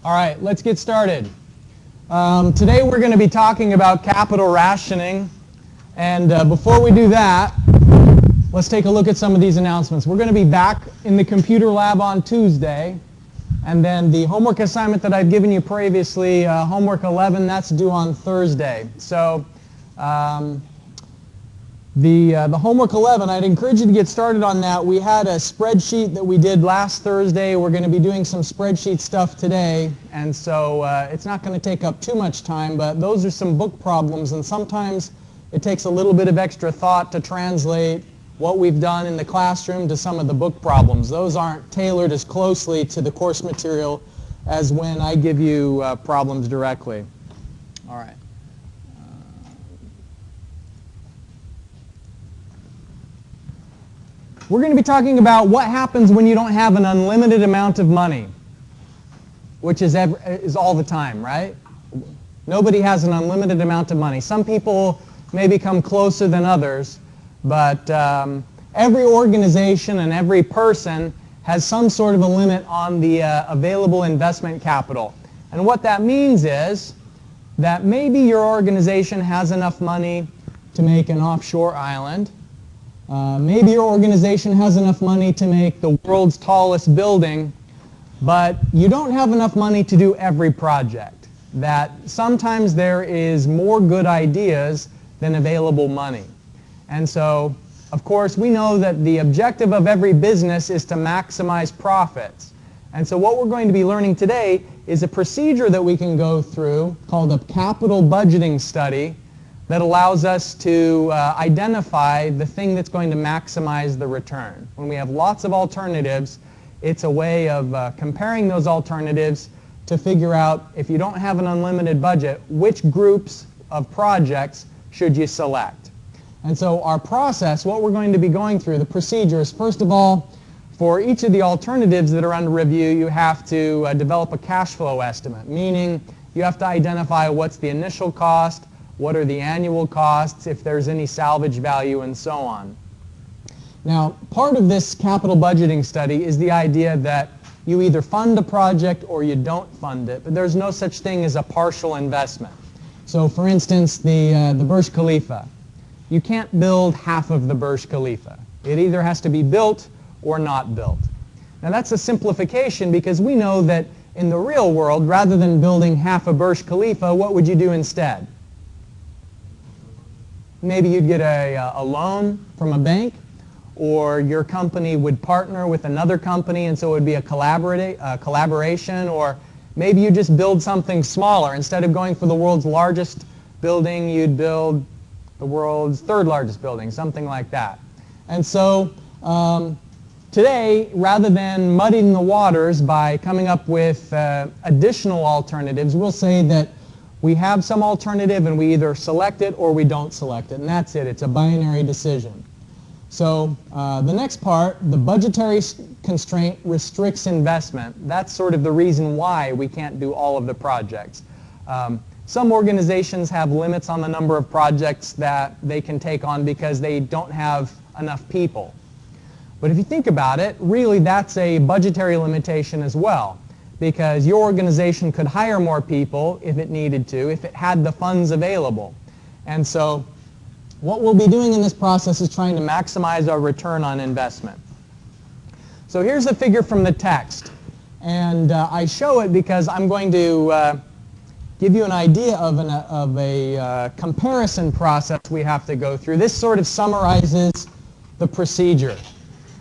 All right, let's get started. Today we're going to be talking about capital rationing. And before we do that, let's take a look at some of these announcements. We're going to be back in the computer lab on Tuesday. And then the homework assignment that I've given you previously, homework 11, that's due on Thursday. So the homework 11, I'd encourage you to get started on that. We had a spreadsheet that we did last Thursday. We're going to be doing some spreadsheet stuff today, and so it's not going to take up too much time, but those are some book problems, and sometimes it takes a little bit of extra thought to translate what we've done in the classroom to some of the book problems. Those aren't tailored as closely to the course material as when I give you problems directly. All right. We're going to be talking about what happens when you don't have an unlimited amount of money, which is all the time, right? Nobody has an unlimited amount of money. Some people maybe come closer than others, but every organization and every person has some sort of a limit on the available investment capital. And what that means is that maybe your organization has enough money to make an offshore island. Maybe your organization has enough money to make the world's tallest building, but you don't have enough money to do every project. That sometimes there is more good ideas than available money. And so, of course, we know that the objective of every business is to maximize profits. And so what we're going to be learning today is a procedure that we can go through called a capital budgeting study that allows us to identify the thing that's going to maximize the return. When we have lots of alternatives, it's a way of comparing those alternatives to figure out, if you don't have an unlimited budget, which groups of projects should you select. And so our process, what we're going to be going through, the procedure is, first of all, for each of the alternatives that are under review, you have to develop a cash flow estimate, meaning you have to identify what's the initial cost, what are the annual costs, if there's any salvage value, and so on. Now, part of this capital budgeting study is the idea that you either fund a project or you don't fund it, but there's no such thing as a partial investment. So, for instance, the Burj Khalifa. You can't build half of the Burj Khalifa. It either has to be built or not built. Now, that's a simplification because we know that in the real world, rather than building half a Burj Khalifa, what would you do instead? Maybe you'd get a loan from a bank, or your company would partner with another company, and so it would be a collaboration, or maybe you just build something smaller. Instead of going for the world's largest building, you'd build the world's third largest building, something like that. And so today, rather than muddying the waters by coming up with additional alternatives, we'll say that we have some alternative and we either select it or we don't select it, and that's it. It's a binary decision. So the next part, the budgetary constraint restricts investment. That's sort of the reason why we can't do all of the projects. Some organizations have limits on the number of projects that they can take on because they don't have enough people. But if you think about it, really that's a budgetary limitation as well, because your organization could hire more people if it needed to, if it had the funds available. And so what we'll be doing in this process is trying to maximize our return on investment. So here's a figure from the text. And I show it because I'm going to give you an idea of a comparison process we have to go through. This sort of summarizes the procedure.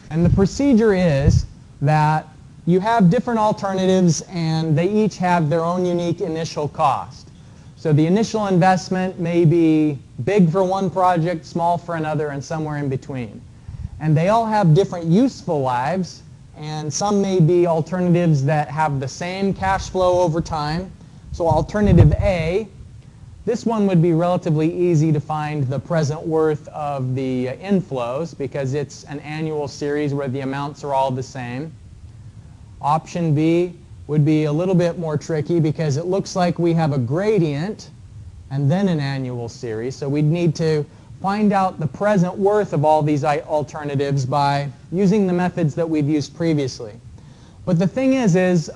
And the procedure is that you have different alternatives and they each have their own unique initial cost. So the initial investment may be big for one project, small for another, and somewhere in between. And they all have different useful lives, and some may be alternatives that have the same cash flow over time. So alternative A, this one would be relatively easy to find the present worth of the inflows because it's an annual series where the amounts are all the same. Option B would be a little bit more tricky because it looks like we have a gradient and then an annual series. So we'd need to find out the present worth of all these alternatives by using the methods that we've used previously. But the thing is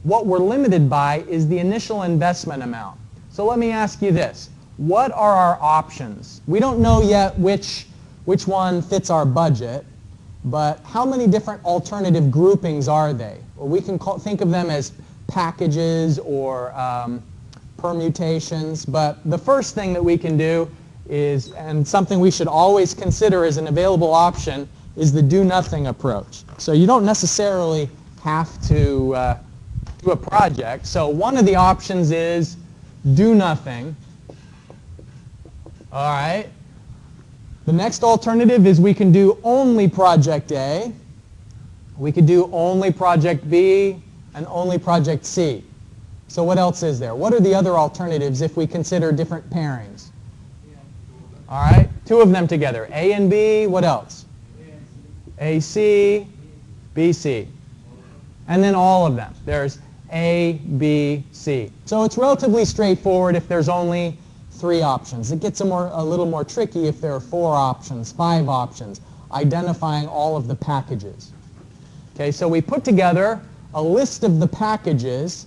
what we're limited by is the initial investment amount. So let me ask you this. What are our options? We don't know yet which one fits our budget, but how many different alternative groupings are they? Or we can think of them as packages or permutations. But the first thing that we can do is, and something we should always consider as an available option, is the do-nothing approach. So you don't necessarily have to do a project. So one of the options is do nothing. All right. The next alternative is we can do only project A. We could do only project B and only project C. So what else is there? What are the other alternatives if we consider different pairings? All right. Two of them together. A and B. What else? AC, BC. And then all of them. There's A, B, C. So it's relatively straightforward if there's only 3 options. It gets a little more tricky if there are 4 options, 5 options, identifying all of the packages. Okay, so we put together a list of the packages,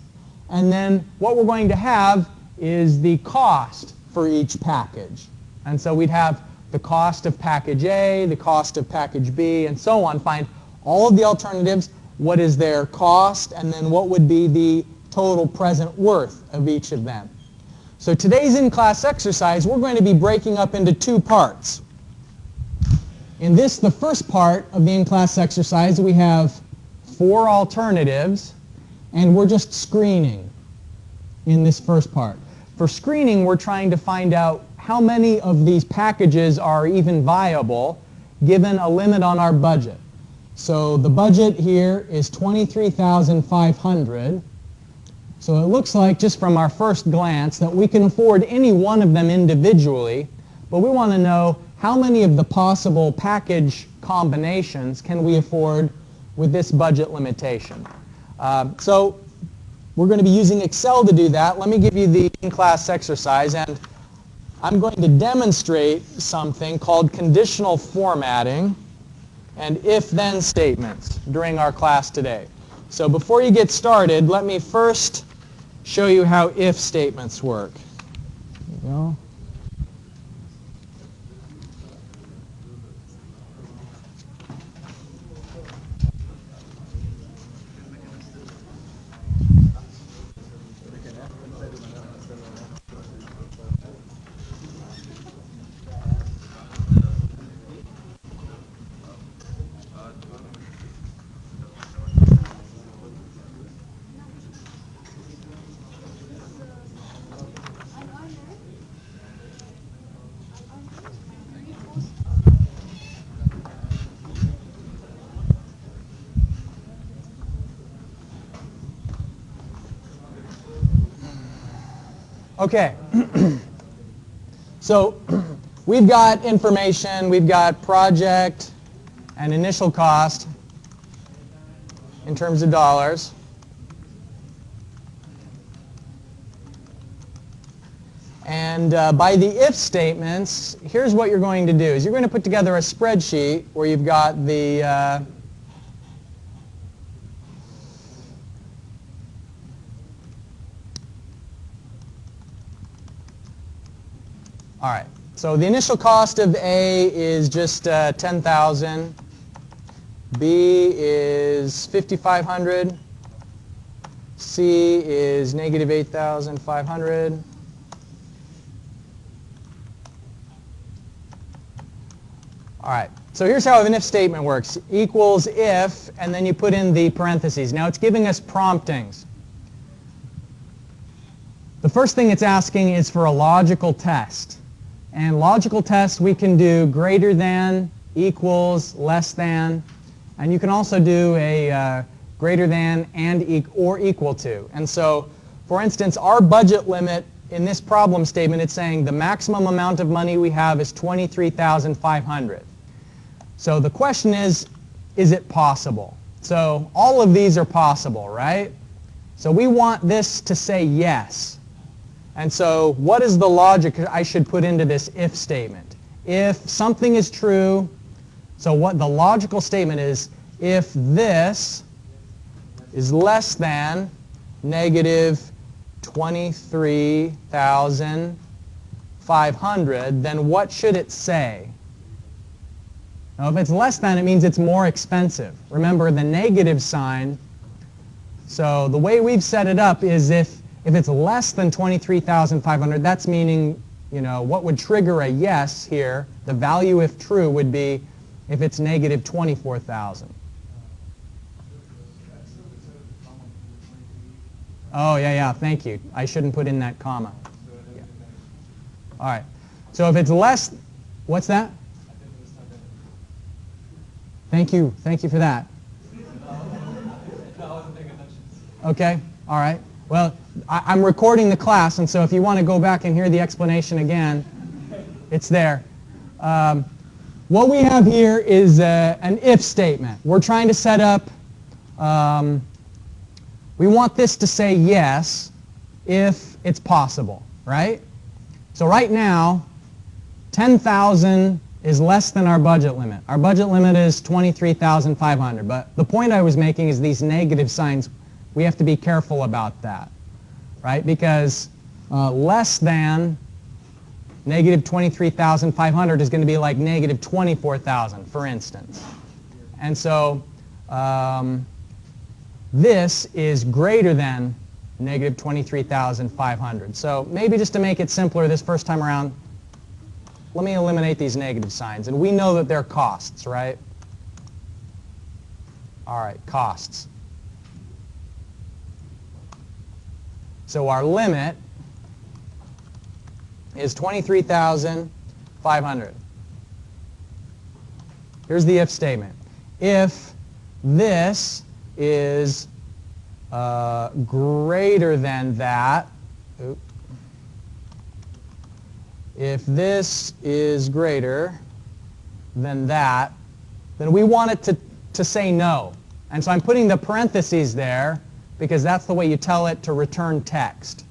and then what we're going to have is the cost for each package. And so we'd have the cost of package A, the cost of package B, and so on. Find all of the alternatives, what is their cost, and then what would be the total present worth of each of them. So today's in-class exercise, we're going to be breaking up into 2 parts. In this, the first part of the in-class exercise, we have 4 alternatives, and we're just screening in this first part. For screening, we're trying to find out how many of these packages are even viable given a limit on our budget. So the budget here is $23,500. So it looks like, just from our first glance, that we can afford any one of them individually, but we want to know how many of the possible package combinations can we afford with this budget limitation. So we're going to be using Excel to do that. Let me give you the in-class exercise, and I'm going to demonstrate something called conditional formatting and if-then statements during our class today. So before you get started, let me first show you how if statements work. There you go. Okay, so we've got information, we've got project and initial cost in terms of dollars. And by the if statements, here's what you're going to do. Is you're going to put together a spreadsheet where you've got the all right, so the initial cost of A is just 10,000. B is 5,500. C is negative 8,500. All right, so here's how an if statement works. Equals if, and then you put in the parentheses. Now it's giving us promptings. The first thing it's asking is for a logical test. And logical tests we can do greater than, equals, less than, and you can also do a greater than and or equal to. And so, for instance, our budget limit in this problem statement, it's saying the maximum amount of money we have is $23,500. So the question is it possible? So all of these are possible, right? So we want this to say yes. And so what is the logic I should put into this if statement? If something is true, so what the logical statement is, if this is less than negative 23,500, then what should it say? Now, if it's less than, it means it's more expensive. Remember the negative sign. So the way we've set it up is if it's less than 23,500, that's meaning, what would trigger a yes here, the value if true would be if it's negative 24,000. Oh, yeah, thank you. I shouldn't put in that comma. Yeah. All right. So if it's less, what's that? Thank you for that. Okay, all right. Well, I'm recording the class, and so if you want to go back and hear the explanation again, it's there. What we have here is an if statement. We're trying to set up, we want this to say yes if it's possible, right? So right now, 10,000 is less than our budget limit. Our budget limit is 23,500, but the point I was making is these negative signs, we have to be careful about that, right? Because less than negative 23,500 is going to be like negative 24,000, for instance. And so this is greater than negative 23,500. So maybe just to make it simpler this first time around, let me eliminate these negative signs. And we know that they're costs, right? All right, costs. So our limit is 23,500. Here's the if statement. If this is greater than that, if this is greater than that, then we want it to say no. And so I'm putting the parentheses there because that's the way you tell it to return text.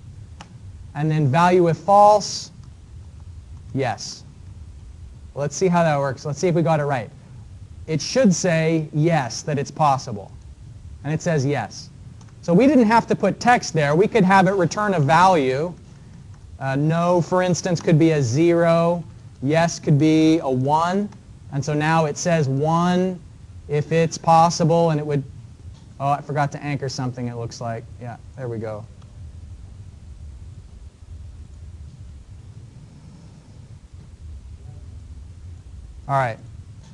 And then value if false, yes. Let's see how that works. Let's see if we got it right. It should say yes, that it's possible. And it says yes. So we didn't have to put text there. We could have it return a value. No, for instance, could be a 0. Yes could be a 1. And so now it says 1 if it's possible, and it would, oh, I forgot to anchor something, it looks like. Yeah, there we go. All right.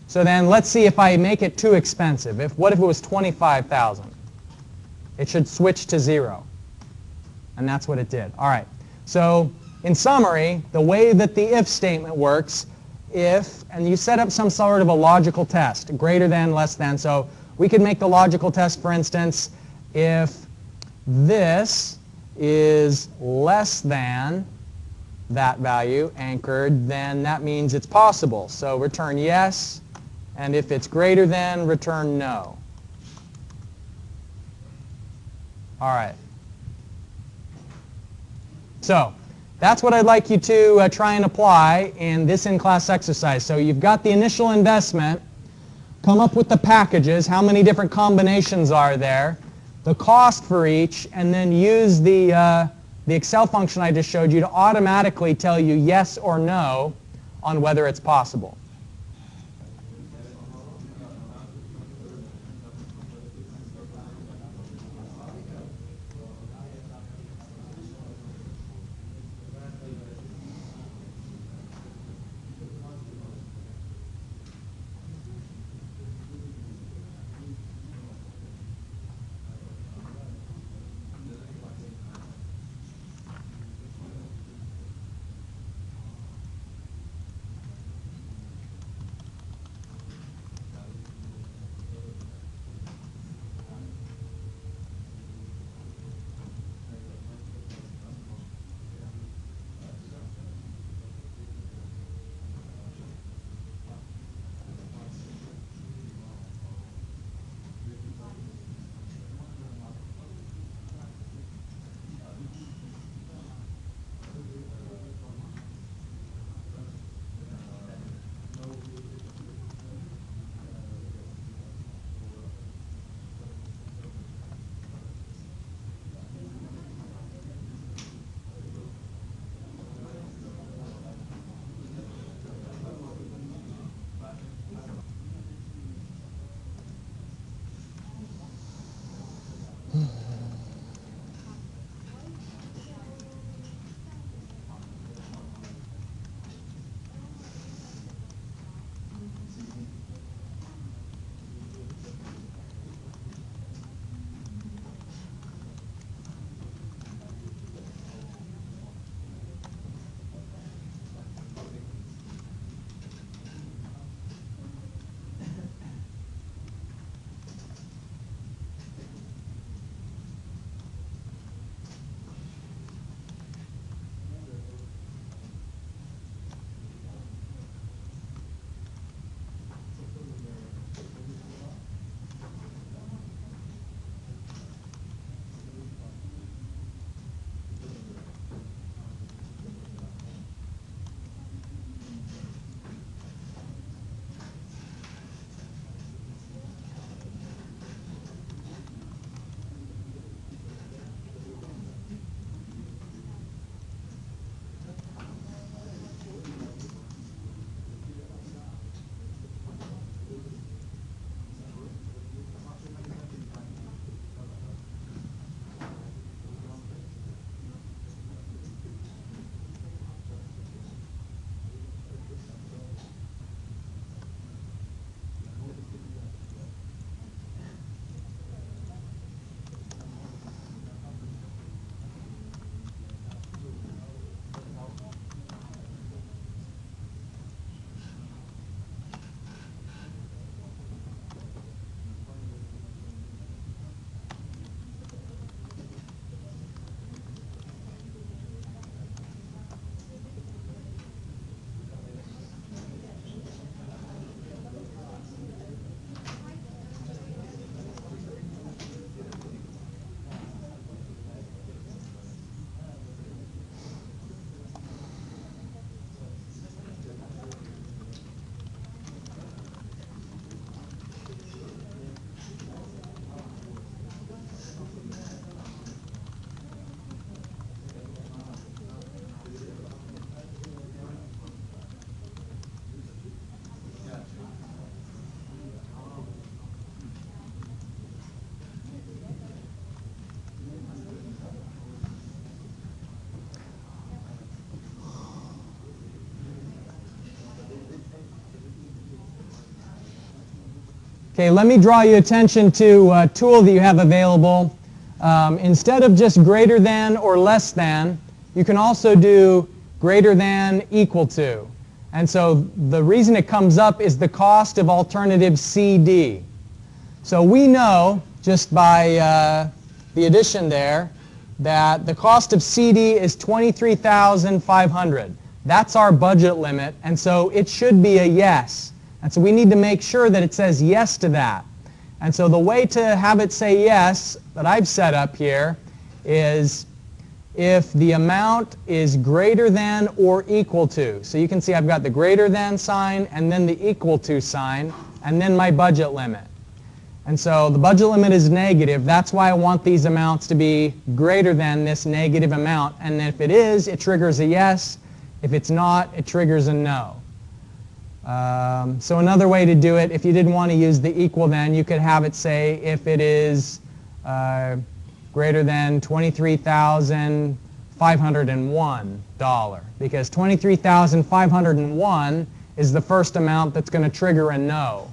So then let's see if I make it too expensive. What if it was 25,000? It should switch to 0. And that's what it did. All right. So in summary, the way that the if statement works, if, and you set up some sort of a logical test, greater than, less than. So we could make the logical test, for instance, if this is less than that value, anchored, then that means it's possible. So return yes, and if it's greater than, return no. All right. So that's what I'd like you to try and apply in this in-class exercise. So you've got the initial investment, come up with the packages, how many different combinations are there, the cost for each, and then use the Excel function I just showed you to automatically tell you yes or no on whether it's possible. Okay, let me draw your attention to a tool that you have available. Instead of just greater than or less than, you can also do greater than equal to. And so the reason it comes up is the cost of alternative CD. So we know, just by the addition there, that the cost of CD is $23,500. That's our budget limit, and so it should be a yes. And so we need to make sure that it says yes to that. And so the way to have it say yes that I've set up here is if the amount is greater than or equal to. So you can see I've got the greater than sign and then the equal to sign and then my budget limit. And so the budget limit is negative. That's why I want these amounts to be greater than this negative amount. And if it is, it triggers a yes. If it's not, it triggers a no. So another way to do it, if you didn't want to use the equal then, you could have it say if it is greater than $23,501, because $23,501 is the first amount that's going to trigger a no.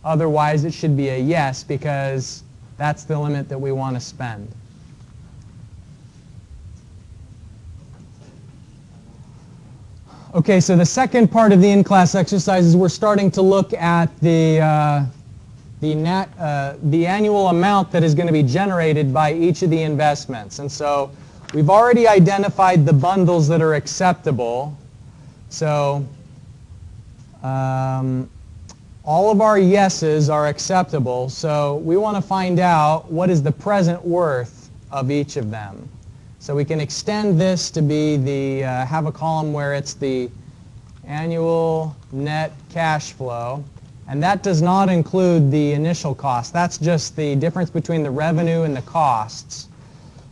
Otherwise, it should be a yes because that's the limit that we want to spend. Okay, so the second part of the in-class exercise is we're starting to look at the annual amount that is going to be generated by each of the investments. And so we've already identified the bundles that are acceptable. So all of our yeses are acceptable. So we want to find out what is the present worth of each of them. So we can extend this to be the, have a column where it's the annual net cash flow. And that does not include the initial cost. That's just the difference between the revenue and the costs.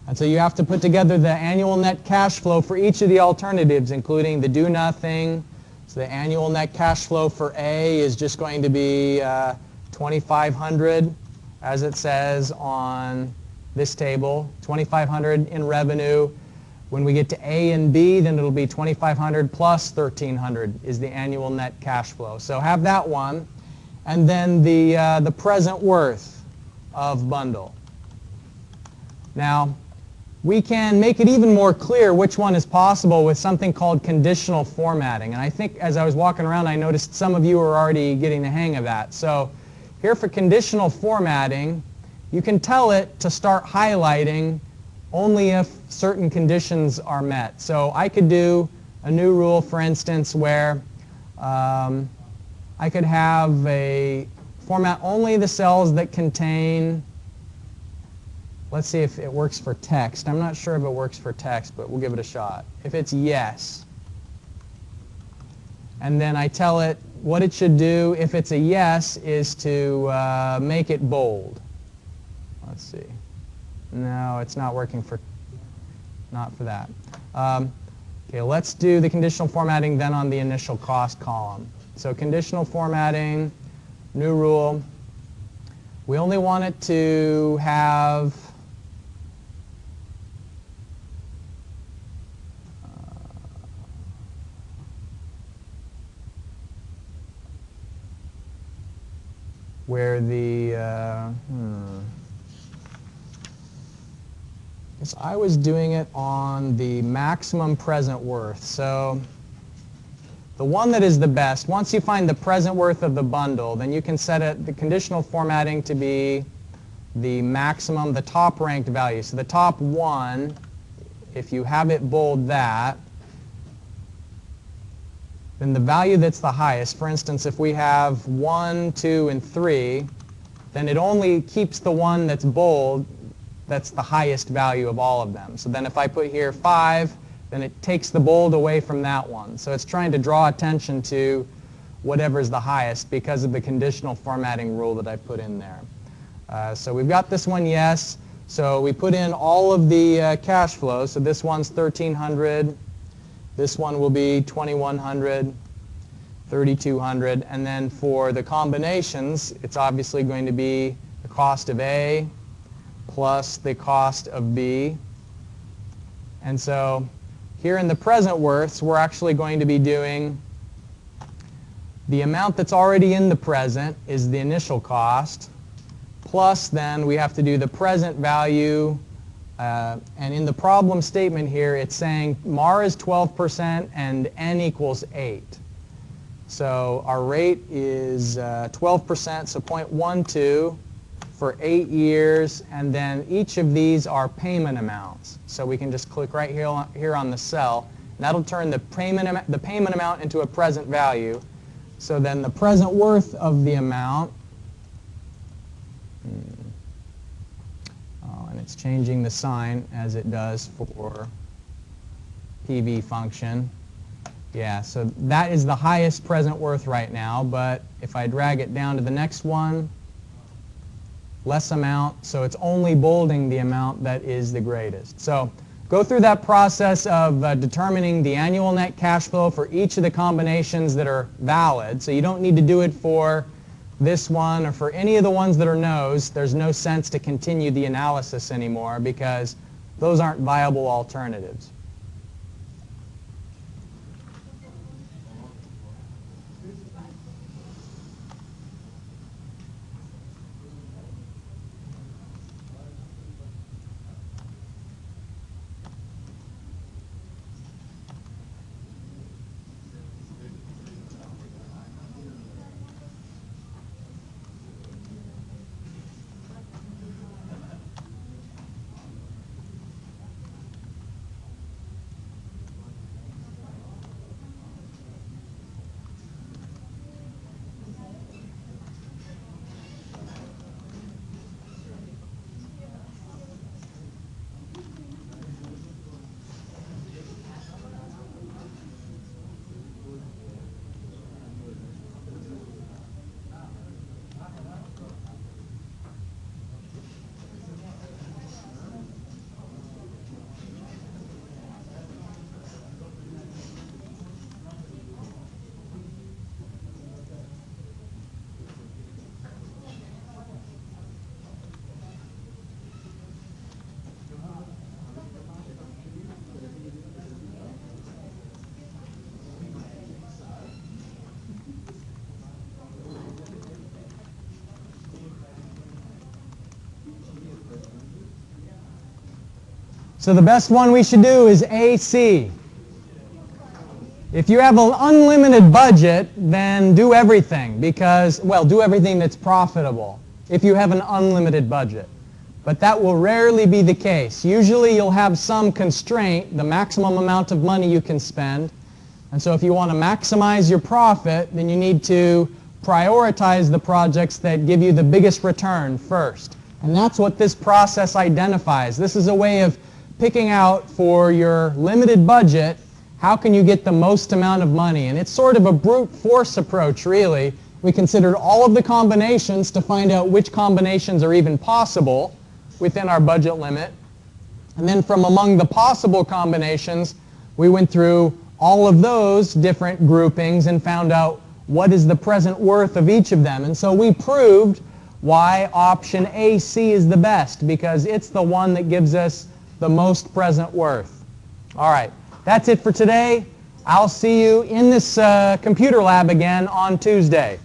And so you have to put together the annual net cash flow for each of the alternatives, including the do nothing. So the annual net cash flow for A is just going to be $2,500, as it says on this table, $2,500 in revenue. When we get to A and B, then it'll be $2,500 plus $1,300 is the annual net cash flow. So have that one. And then the present worth of bundle. Now, we can make it even more clear which one is possible with something called conditional formatting. And I think as I was walking around, I noticed some of you are already getting the hang of that. So here for conditional formatting, you can tell it to start highlighting only if certain conditions are met. So I could do a new rule, for instance, where I could have a format only the cells that contain, let's see if it works for text. I'm not sure if it works for text, but we'll give it a shot. If it's yes, and then I tell it what it should do if it's a yes is to make it bold. Let's see. No, it's not working for, not for that. Okay, let's do the conditional formatting then on the initial cost column. So conditional formatting, new rule. We only want it to have where the I was doing it on the maximum present worth. So the one that is the best, once you find the present worth of the bundle, then you can set it, the conditional formatting to be the maximum, the top ranked value. So the top one, if you have it bold that, then the value that's the highest, for instance, if we have 1, 2, and 3, then it only keeps the one that's bold that's the highest value of all of them. So then if I put here 5, then it takes the bold away from that one. So it's trying to draw attention to whatever's the highest because of the conditional formatting rule that I put in there. So we've got this one yes. So we put in all of the cash flows. So this one's $1,300. This one will be $2,100, $3,200. And then for the combinations, it's obviously going to be the cost of A plus the cost of B. And so here in the present worths, we're actually going to be doing The amount that's already in the present is the initial cost, plus then we have to do the present value, and in the problem statement here it's saying MAR is 12% and N equals 8. So our rate is 12%, so 0.12 for 8 years, and then each of these are payment amounts. So we can just click right here on the cell, and that'll turn the payment amount into a present value. So then the present worth of the amount, and it's changing the sign as it does for PV function. Yeah, so that is the highest present worth right now, but if I drag it down to the next one, less amount, so it's only bolding the amount that is the greatest. So go through that process of determining the annual net cash flow for each of the combinations that are valid. So you don't need to do it for this one or for any of the ones that are no's. There's no sense to continue the analysis anymore because those aren't viable alternatives. So the best one we should do is AC. If you have an unlimited budget, then do everything because, well, do everything that's profitable if you have an unlimited budget. But that will rarely be the case. Usually you'll have some constraint, the maximum amount of money you can spend. And so if you want to maximize your profit, then you need to prioritize the projects that give you the biggest return first. And that's what this process identifies. This is a way of picking out for your limited budget, how can you get the most amount of money? And it's sort of a brute force approach, really. We considered all of the combinations to find out which combinations are even possible within our budget limit. And then from among the possible combinations, we went through all of those different groupings and found out what is the present worth of each of them. And so we proved why option AC is the best, because it's the one that gives us the most present worth. All right, that's it for today. I'll see you in this computer lab again on Tuesday.